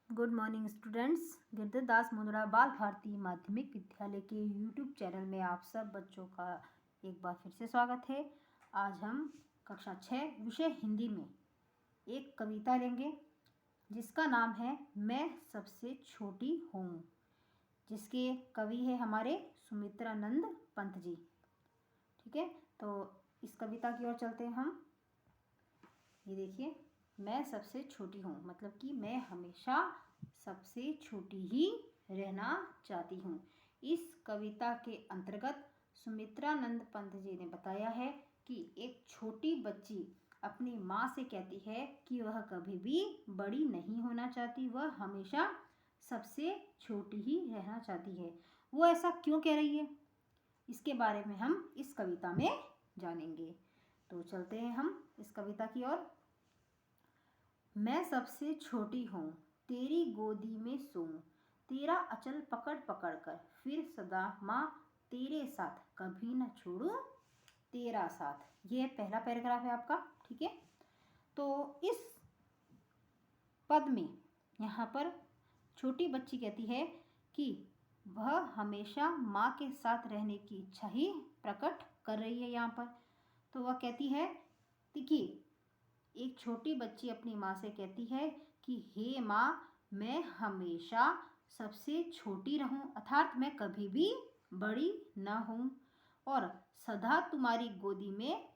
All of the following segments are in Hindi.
Good morning students. Girdhardas Mundra Bal Bharati माध्यमिक विद्यालय के यूट्यूब चैनल में आप सब बच्चों का एक बार फिर से स्वागत है। आज हम कक्षा 6 विषय हिंदी में एक कविता लेंगे जिसका नाम है मैं सबसे छोटी हूँ, जिसके कवि है हमारे सुमित्रानंद पंत जी। ठीक है, तो इस कविता की ओर चलते हैं हम। ये देखिए, मैं सबसे छोटी हूँ मतलब कि मैं हमेशा सबसे छोटी ही रहना चाहती हूँ। इस कविता के अंतर्गत सुमित्रानंद पंत जी ने बताया है कि एक छोटी बच्ची अपनी माँ से कहती है कि वह कभी भी बड़ी नहीं होना चाहती, वह हमेशा सबसे छोटी ही रहना चाहती है। वो ऐसा क्यों कह रही है, इसके बारे में हम इस कविता में जानेंगे। तो चलते हैं हम इस कविता की ओर। मैं सबसे छोटी हूँ, तेरी गोदी में सोऊं, तेरा अचल पकड़ पकड़ कर फिर सदा माँ तेरे साथ कभी न छोड़ूं तेरा साथ। ये पहला पैराग्राफ है आपका। ठीक है, तो इस पद में यहाँ पर छोटी बच्ची कहती है कि वह हमेशा माँ के साथ रहने की इच्छा ही प्रकट कर रही है। यहाँ पर तो वह कहती है कि एक छोटी बच्ची अपनी माँ से कहती है कि हे माँ, मैं हमेशा सबसे छोटी रहूं, अर्थात मैं कभी भी बड़ी न हूँ और सदा तुम्हारी गोदी में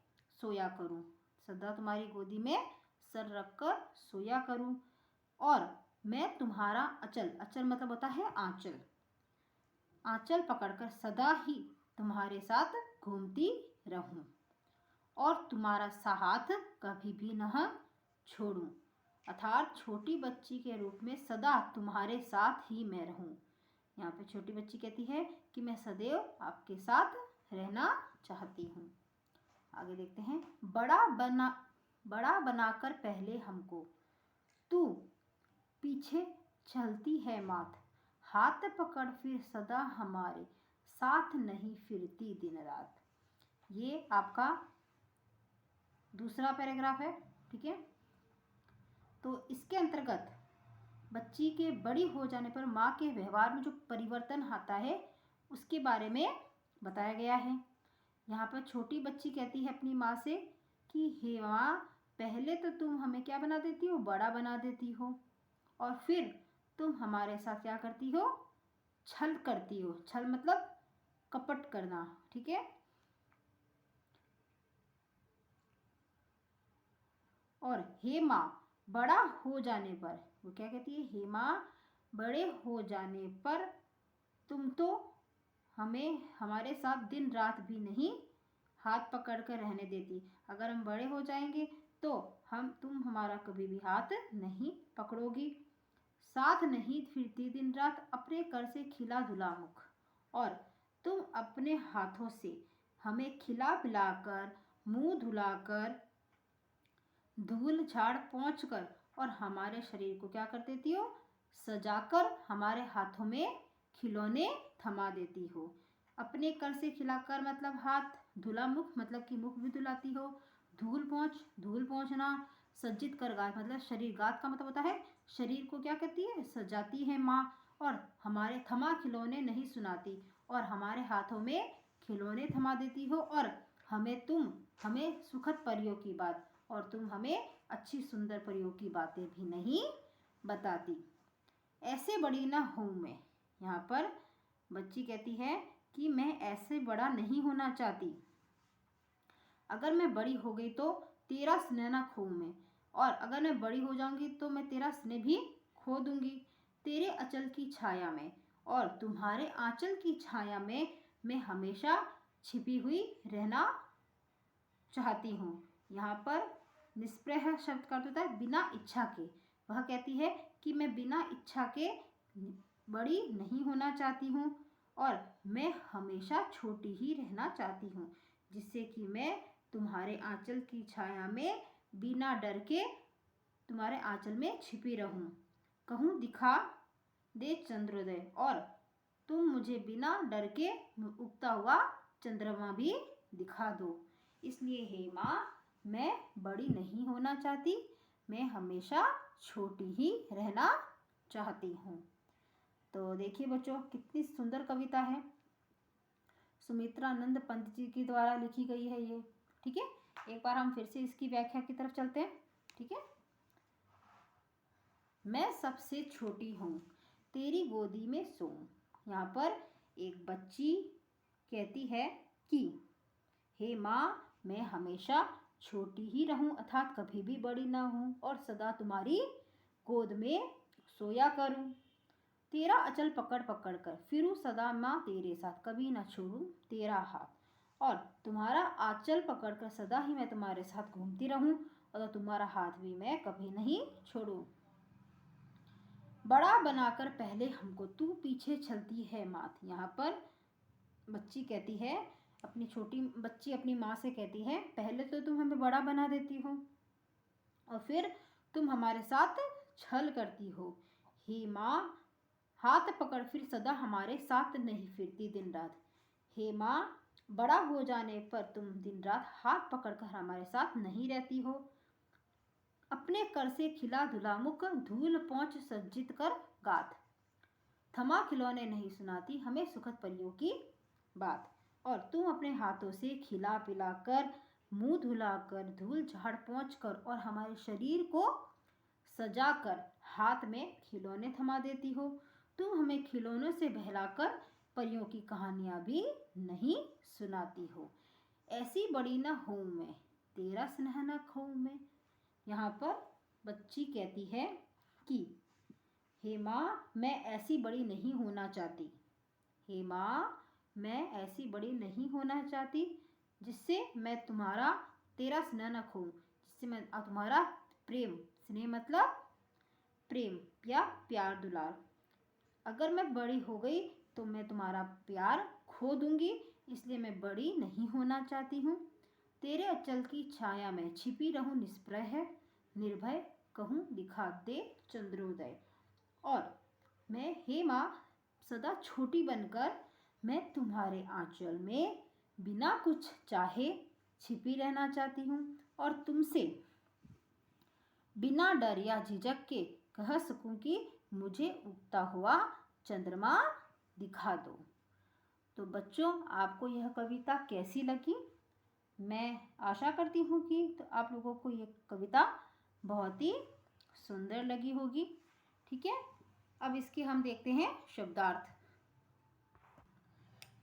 सोया करूं, सदा तुम्हारी गोदी में सर रखकर सोया करूं और मैं तुम्हारा अचल, अचल मतलब होता है आंचल, आंचल पकड़कर सदा ही तुम्हारे साथ घूमती रहूं और तुम्हारा साथ कभी भी न छोड़ूं, अर्थात छोटी बच्ची के रूप में सदा तुम्हारे साथ ही मैं रहूं। यहाँ पे छोटी बच्ची कहती है कि मैं सदैव आपके साथ रहना चाहती हूँ। आगे देखते हैं। बड़ा बनाकर पहले हमको तू पीछे चलती है मात, हाथ पकड़ फिर सदा हमारे साथ नहीं फिरती दिन रात। ये आपका दूसरा पैराग्राफ है। ठीक है, तो इसके अंतर्गत बच्ची के बड़ी हो जाने पर माँ के व्यवहार में जो परिवर्तन आता है उसके बारे में बताया गया है। यहाँ पर छोटी बच्ची कहती है अपनी माँ से कि हे माँ, पहले तो तुम हमें क्या बना देती हो, बड़ा बना देती हो और फिर तुम हमारे साथ क्या करती हो, छल करती हो। छल मतलब कपट करना। ठीक है, और हे माँ, बड़ा हो जाने पर वो क्या कहती है, हे माँ, बड़े हो जाने पर तुम तो हमें हमारे साथ दिन रात भी नहीं हाथ पकड़ कर रहने देती। अगर हम बड़े हो जाएंगे तो तुम हमारा कभी भी हाथ नहीं पकड़ोगी, साथ नहीं फिरती दिन रात अपने कर से खिला धुला मुख, और तुम अपने हाथों से हमें खिला पिलाकर मुंह धुलाकर धूल झाड़ पहुँच कर और हमारे शरीर को क्या कर देती हो, सजाकर हमारे हाथों में खिलौने थमा देती हो। अपने कर से खिलाकर मतलब हाथ, धुला मुख मतलब कि मुख भी धुलाती हो, धूल पहुँचना, सज्जित कर गात मतलब शरीर, गात का मतलब होता है शरीर को क्या कहती है, सजाती है माँ, और हमारे थमा खिलौने नहीं सुनाती और हमारे हाथों में खिलौने थमा देती हो और हमें सुखद परियों की बात और तुम हमें अच्छी सुंदर परियों की बातें भी नहीं बताती। ऐसे बड़ी ना हूँ मैं। यहाँ पर बच्ची कहती है कि मैं ऐसे बड़ा नहीं होना चाहती, अगर मैं बड़ी हो गई तो तेरा स्नेह ना खो मैं, और अगर मैं बड़ी हो जाऊंगी तो मैं तेरा स्नेह भी खो दूंगी। तेरे अचल की छाया में और तुम्हारे आंचल की छाया में मैं हमेशा छिपी हुई रहना चाहती हूँ। यहाँ पर निष्प्रह शब्द का अर्थ होता है बिना इच्छा के। वह कहती है कि मैं बिना इच्छा के बड़ी नहीं होना चाहती हूँ और मैं हमेशा छोटी ही रहना चाहती हूँ, जिससे कि मैं तुम्हारे आंचल की छाया में बिना डर के तुम्हारे आंचल में छिपी रहूं। कहूँ दिखा दे चंद्रोदय और तुम मुझे बिना डर के उगता हुआ चंद्रमा भी दिखा दो। इसलिए हे माँ, मैं बड़ी नहीं होना चाहती, मैं हमेशा छोटी ही रहना चाहती हूँ। तो देखिए बच्चों, कितनी सुंदर कविता है, सुमित्रानंद पंत जी के द्वारा लिखी गई है ये। ठीक है, एक बार हम फिर से इसकी व्याख्या की तरफ चलते हैं। ठीक है, मैं सबसे छोटी हूँ, तेरी गोदी में सोऊं। यहाँ पर एक बच्ची कहती है कि हे माँ, मैं हमेशा छोटी ही रहूं अर्थात कभी भी बड़ी ना हूं और सदा तुम्हारी गोद में सोया करूं। तेरा अचल पकड़ पकड़ कर फिरूं सदा माँ तेरे साथ, कभी ना छोड़ूं तेरा हाथ। और तुम्हारा आंचल पकड़कर सदा ही मैं तुम्हारे साथ घूमती रहूं और तुम्हारा हाथ भी मैं कभी नहीं छोड़ूं। बड़ा बनाकर पहले हमको तू पीछे चलती है मात। यहाँ पर बच्ची कहती है, अपनी छोटी बच्ची अपनी माँ से कहती है, पहले तो तुम हमें बड़ा बना देती हो और फिर तुम हमारे साथ छल करती हो। हे माँ, हाथ पकड़ फिर सदा हमारे साथ नहीं फिरती दिन रात। हे माँ, बड़ा हो जाने पर तुम दिन रात हाथ पकड़कर हमारे साथ नहीं रहती हो। अपने कर से खिला धुला मुख, धूल पहुँच सज्जित कर गात। थमा खिलौने नहीं सुनाती हमें सुखद परियों की बात। और तुम अपने हाथों से खिला पिला कर, मुंह धुला कर, धूल झाड़ पोंछ कर और हमारे शरीर को सजा कर हाथ में खिलौने थमा देती हो। तुम हमें खिलौनों से बहलाकर परियों की कहानियां भी नहीं सुनाती हो। ऐसी बड़ी न हूँ मैं, तेरा स्नेह न खोऊं मैं। यहाँ पर बच्ची कहती है कि हे माँ, मैं ऐसी बड़ी नहीं होना चाहती। हे माँ, मैं ऐसी बड़ी नहीं होना चाहती जिससे मैं तुम्हारा तेरा स्नेह न खोऊं, जिससे मैं तुम्हारा प्रेम, स्नेह मतलब प्रेम या प्यार दुलार, अगर मैं बड़ी हो गई तो मैं तुम्हारा प्यार खो दूंगी, इसलिए मैं बड़ी नहीं होना चाहती हूँ। तेरे अचल की छाया में छिपी रहूं निष्प्रह निर्भय, कहूँ दिखा दे चंद्रोदय। और मैं हे माँ, सदा छोटी बनकर मैं तुम्हारे आंचल में बिना कुछ चाहे छिपी रहना चाहती हूँ और तुमसे बिना डर या झिझक के कह सकूं कि मुझे उगता हुआ चंद्रमा दिखा दो। तो बच्चों, आपको यह कविता कैसी लगी? मैं आशा करती हूँ कि तो आप लोगों को यह कविता बहुत ही सुंदर लगी होगी। ठीक है, अब इसके हम देखते हैं शब्दार्थ।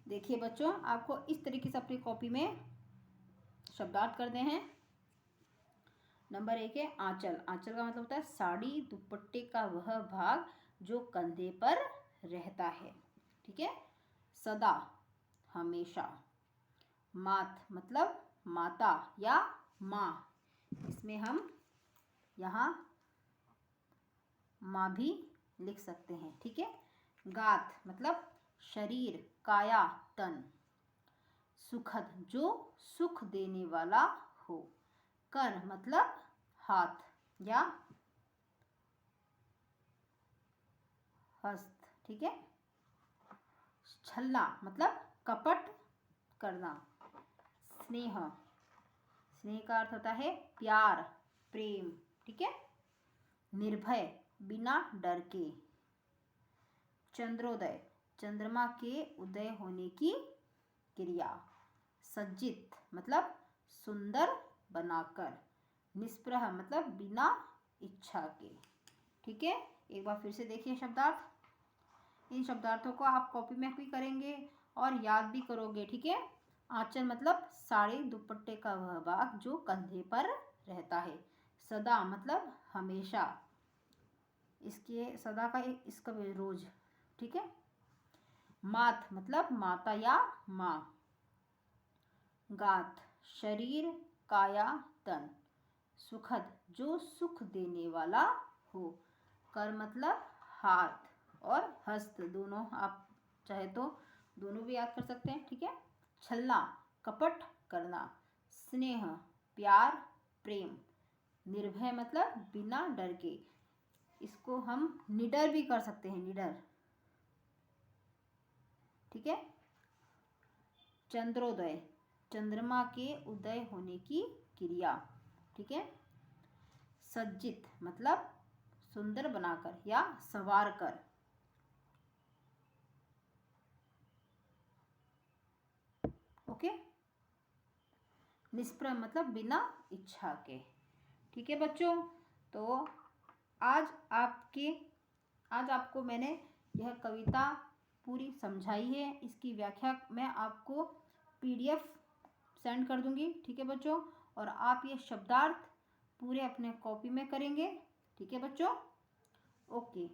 देखिए बच्चों, आपको इस तरीके से अपनी कॉपी में शब्दार्थ करने हैं। नंबर 1 है आंचल। आंचल का मतलब होता है साड़ी दुपट्टे का वह भाग जो कंधे पर रहता है। ठीक है, सदा हमेशा। मात मतलब माता या माँ, इसमें हम यहाँ माँ भी लिख सकते हैं। ठीक है, गात मतलब शरीर, काया, तन। सुखद जो सुख देने वाला हो। कर मतलब हाथ या हस्त। ठीक है, छलना मतलब कपट करना। स्नेह, स्नेह का अर्थ होता है प्यार, प्रेम। ठीक है, निर्भय बिना डर के। चंद्रोदय चंद्रमा के उदय होने की क्रिया। सज्जित मतलब सुंदर बनाकर। निष्प्रह मतलब बिना इच्छा के। ठीक है, एक बार फिर से देखिए शब्दार्थ। इन शब्दार्थों को आप कॉपी में भी करेंगे और याद भी करोगे। ठीक है, आंचल मतलब साड़ी दुपट्टे का वह भाग जो कंधे पर रहता है। सदा मतलब हमेशा, इसके सदा का इसका रोज। ठीक है, मात मतलब माता या माँ। गात शरीर, काया, तन। सुखद जो सुख देने वाला हो। कर मतलब हाथ और हस्त, दोनों आप चाहे तो दोनों भी याद कर सकते हैं। ठीक है, छलना कपट करना। स्नेह प्यार, प्रेम। निर्भय मतलब बिना डर के, इसको हम निडर भी कर सकते हैं, निडर। ठीक है, चंद्रोदय चंद्रमा के उदय होने की क्रिया। ठीक है, सज्जित मतलब सुंदर बनाकर या संवार कर। ओके, निष्प्रभ मतलब बिना इच्छा के। ठीक है बच्चों, तो आज आपको मैंने यह कविता पूरी समझाई है। इसकी व्याख्या मैं आपको PDF सेंड कर दूंगी। ठीक है बच्चों, और आप ये शब्दार्थ पूरे अपने कॉपी में करेंगे। ठीक है बच्चों, ओके।